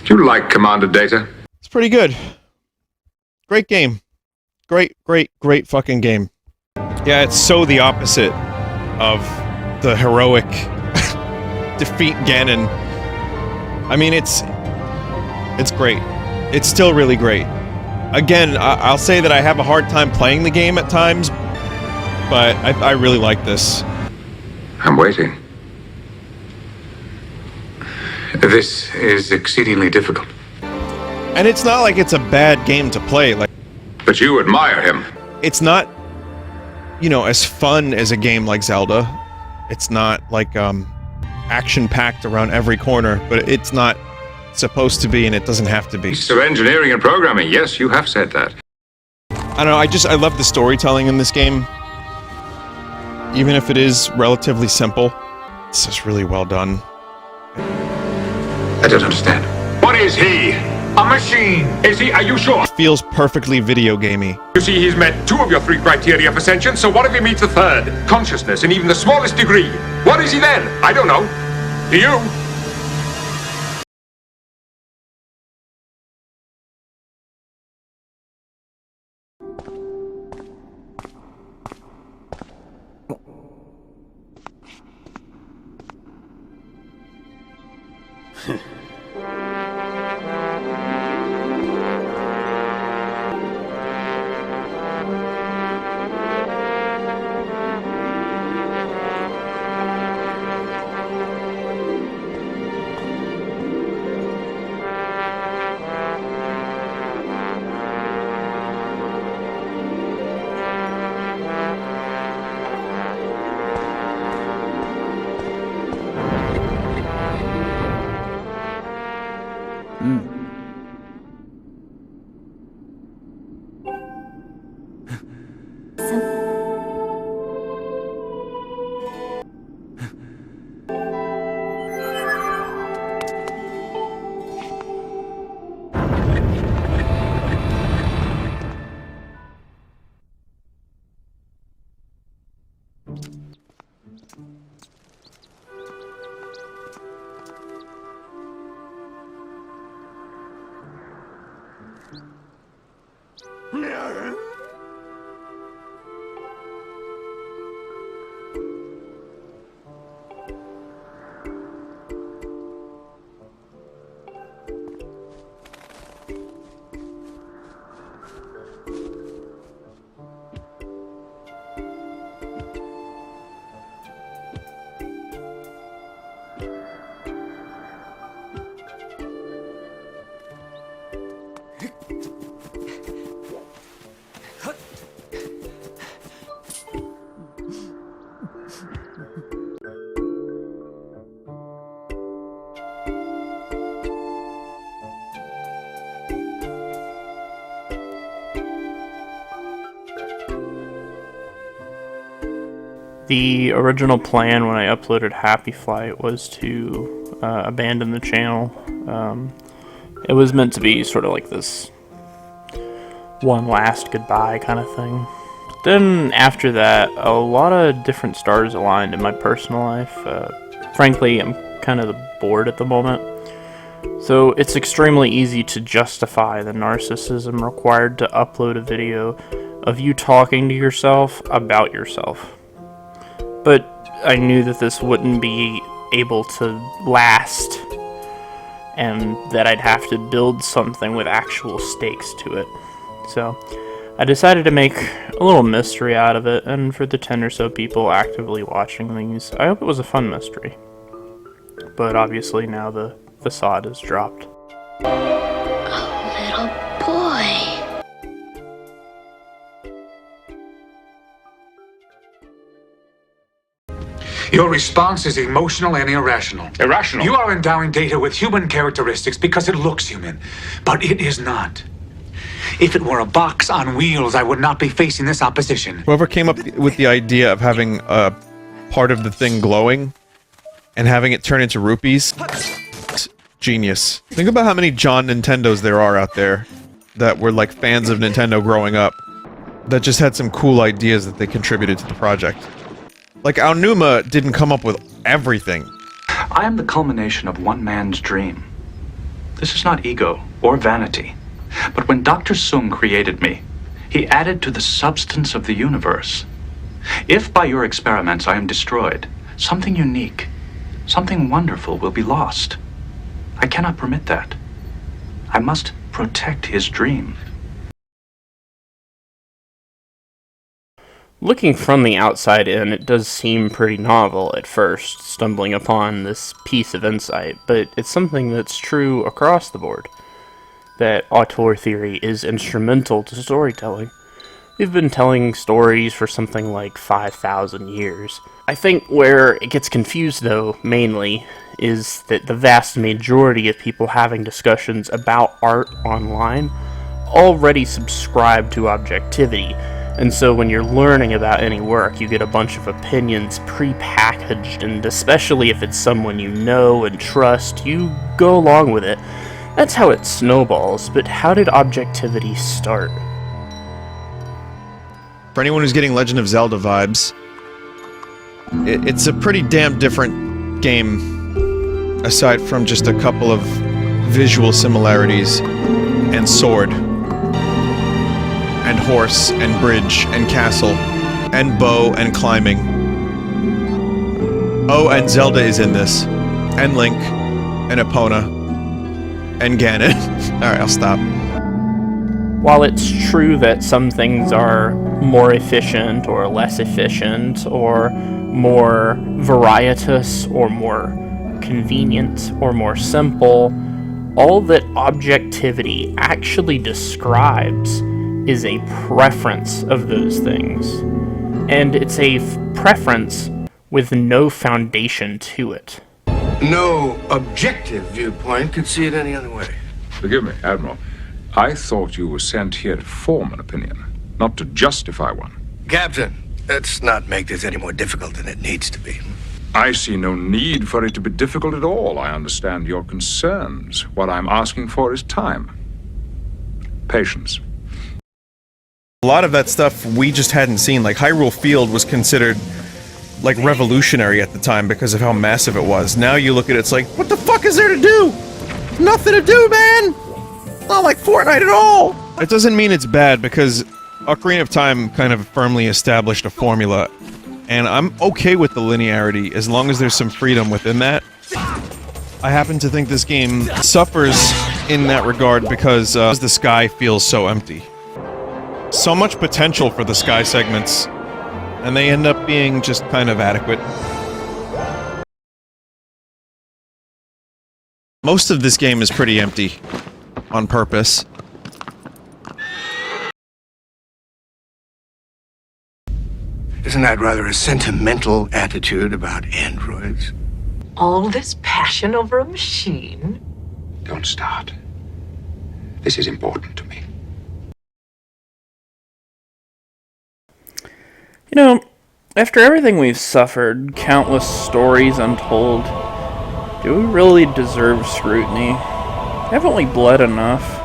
Do you like Commander Data? It's pretty good. Great game. Great fucking game. Yeah, it's so the opposite of the heroic defeat Ganon. I mean, it's great. It's still really great. Again, I'll say that I have a hard time playing the game at times, but I really like this. I'm waiting. This is exceedingly difficult. And it's not like it's a bad game to play, like... But you admire him. It's not, you know, as fun as a game like Zelda. It's not, like, action-packed around every corner, but it's not supposed to be, and it doesn't have to be. So engineering and programming, yes, you have said that. I don't know, I love the storytelling in this game. Even if it is relatively simple, it's just really well done. I don't understand. What is he? A machine! Is he? Are you sure? It feels perfectly video gamey. You see, he's met 2 of your 3 criteria for sentience, so what if he meets the 3rd? Consciousness, in even the smallest degree. What is he then? I don't know. Do you? The original plan when I uploaded Happy Flight was to abandon the channel. It was meant to be sort of like this one last goodbye kind of thing. Then after that, a lot of different stars aligned in my personal life. Frankly, I'm kind of bored at the moment. So it's extremely easy to justify the narcissism required to upload a video of you talking to yourself about yourself. But I knew that this wouldn't be able to last, and that I'd have to build something with actual stakes to it. So I decided to make a little mystery out of it, and for the 10 or so people actively watching these, I hope it was a fun mystery. But obviously now the facade is dropped. Oh, little boy. Your response is emotional and irrational. Irrational? You are endowing Data with human characteristics because it looks human, but it is not. If it were a box on wheels, I would not be facing this opposition. Whoever came up with the idea of having a part of the thing glowing and having it turn into rupees, genius. Think about how many John Nintendos there are out there that were like fans of Nintendo growing up that just had some cool ideas that they contributed to the project. Like, Aonuma didn't come up with everything. I am the culmination of one man's dream. This is not ego or vanity. But when Dr. Sung created me, he added to the substance of the universe. If by your experiments I am destroyed, something unique, something wonderful will be lost. I cannot permit that. I must protect his dream. Looking from the outside in, it does seem pretty novel at first, stumbling upon this piece of insight, but it's something that's true across the board. That auteur theory is instrumental to storytelling. We've been telling stories for something like 5,000 years. I think where it gets confused, though, mainly, is that the vast majority of people having discussions about art online already subscribe to objectivity, and so when you're learning about any work, you get a bunch of opinions pre-packaged, and especially if it's someone you know and trust, you go along with it. That's how it snowballs, but how did objectivity start? For anyone who's getting Legend of Zelda vibes, it's a pretty damn different game, aside from just a couple of visual similarities, and sword, and horse, and bridge, and castle, and bow, and climbing. Oh, and Zelda is in this, and Link, and Epona, and Ganon. Alright, I'll stop. While it's true that some things are more efficient or less efficient, or more varietous or more convenient or more simple, all that objectivity actually describes is a preference of those things. And it's a preference with no foundation to it. No objective viewpoint could see it any other way. Forgive me, Admiral. I thought you were sent here to form an opinion, not to justify one. Captain, let's not make this any more difficult than it needs to be. I see no need for it to be difficult at all. I understand your concerns. What I'm asking for is time. Patience. A lot of that stuff we just hadn't seen. Like, Hyrule Field was considered, like, revolutionary at the time because of how massive it was. Now you look at it, it's like, what the fuck is there to do? Nothing to do, man! Not like Fortnite at all! It doesn't mean it's bad, because Ocarina of Time kind of firmly established a formula, and I'm okay with the linearity as long as there's some freedom within that. I happen to think this game suffers in that regard because the sky feels so empty. So much potential for the sky segments, and they end up being just kind of adequate. Most of this game is pretty empty, on purpose. Isn't that rather a sentimental attitude about androids? All this passion over a machine? Don't start. This is important to me. You know, after everything we've suffered, countless stories untold, do we really deserve scrutiny? Haven't we bled enough?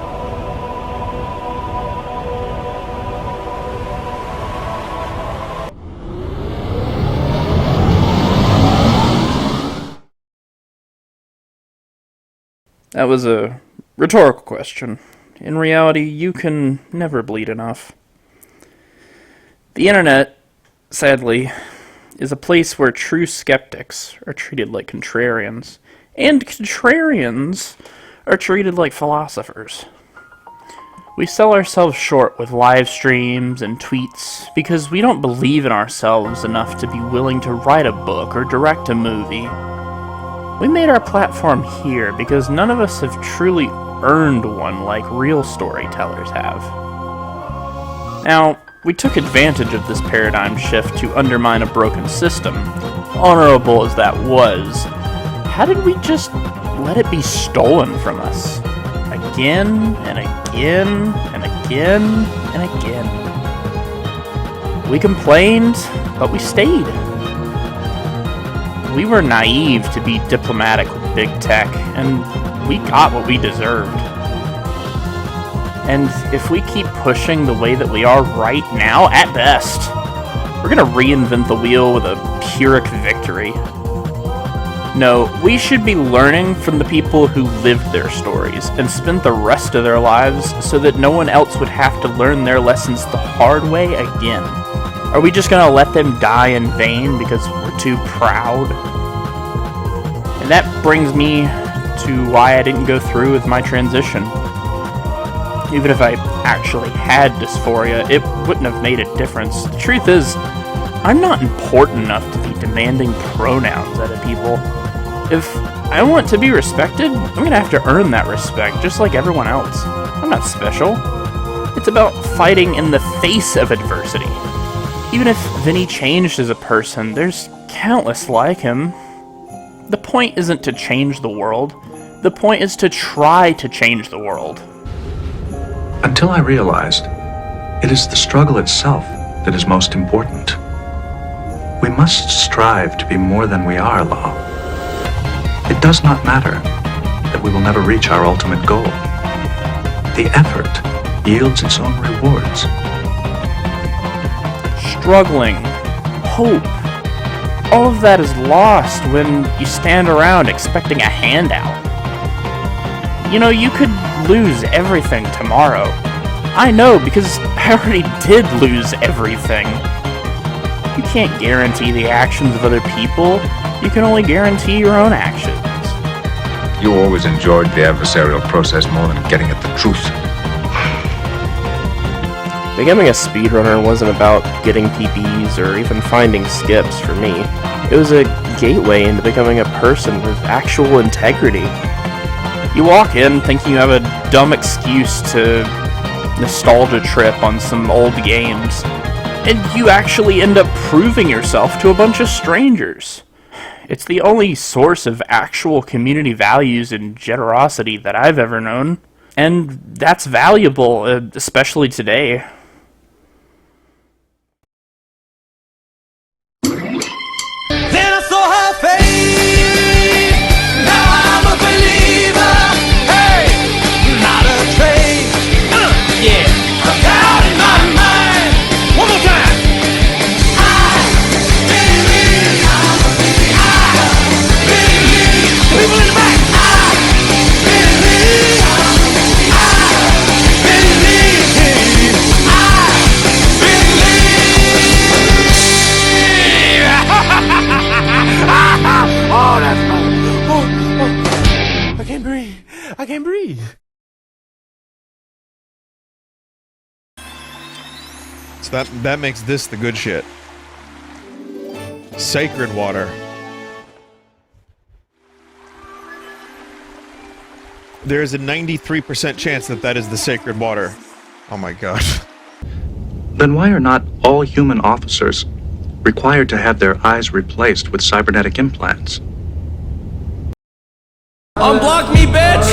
That was a rhetorical question. In reality, you can never bleed enough. The internet, sadly, is a place where true skeptics are treated like contrarians, and contrarians are treated like philosophers. We sell ourselves short with live streams and tweets because we don't believe in ourselves enough to be willing to write a book or direct a movie. We made our platform here because none of us have truly earned one like real storytellers have. Now, we took advantage of this paradigm shift to undermine a broken system. Honorable as that was, how did we just let it be stolen from us? Again, and again, and again, and again. We complained, but we stayed. We were naive to be diplomatic with big tech, and we got what we deserved. And if we keep pushing the way that we are right now, at best, we're gonna reinvent the wheel with a Pyrrhic victory. No, we should be learning from the people who lived their stories and spent the rest of their lives so that no one else would have to learn their lessons the hard way again. Are we just gonna let them die in vain because we're too proud? And that brings me to why I didn't go through with my transition. Even if I actually had dysphoria, it wouldn't have made a difference. The truth is, I'm not important enough to be demanding pronouns out of people. If I want to be respected, I'm gonna have to earn that respect, just like everyone else. I'm not special. It's about fighting in the face of adversity. Even if Vinny changed as a person, there's countless like him. The point isn't to change the world. The point is to try to change the world. Until I realized, it is the struggle itself that is most important. We must strive to be more than we are, Law. It does not matter that we will never reach our ultimate goal. The effort yields its own rewards. Struggling, hope, all of that is lost when you stand around expecting a handout. You know, you could lose everything tomorrow. I know, because I already did lose everything. You can't guarantee the actions of other people. You can only guarantee your own actions. You always enjoyed the adversarial process more than getting at the truth. Becoming a speedrunner wasn't about getting PBs or even finding skips for me. It was a gateway into becoming a person with actual integrity. You walk in thinking you have a dumb excuse to nostalgia trip on some old games, and you actually end up proving yourself to a bunch of strangers. It's the only source of actual community values and generosity that I've ever known, and that's valuable, especially today. Then I saw her face. Now I'm a believer. Hey, not a trace. Yeah, a doubt in my mind. One more time. I believe. People in the back. I believe. Oh, that's fun. Oh, I can't breathe. I can't breathe. So that makes this the good shit. Sacred water. There is a 93% chance that that is the sacred water. Oh my god. Then why are not all human officers required to have their eyes replaced with cybernetic implants? Unblock me, bitch!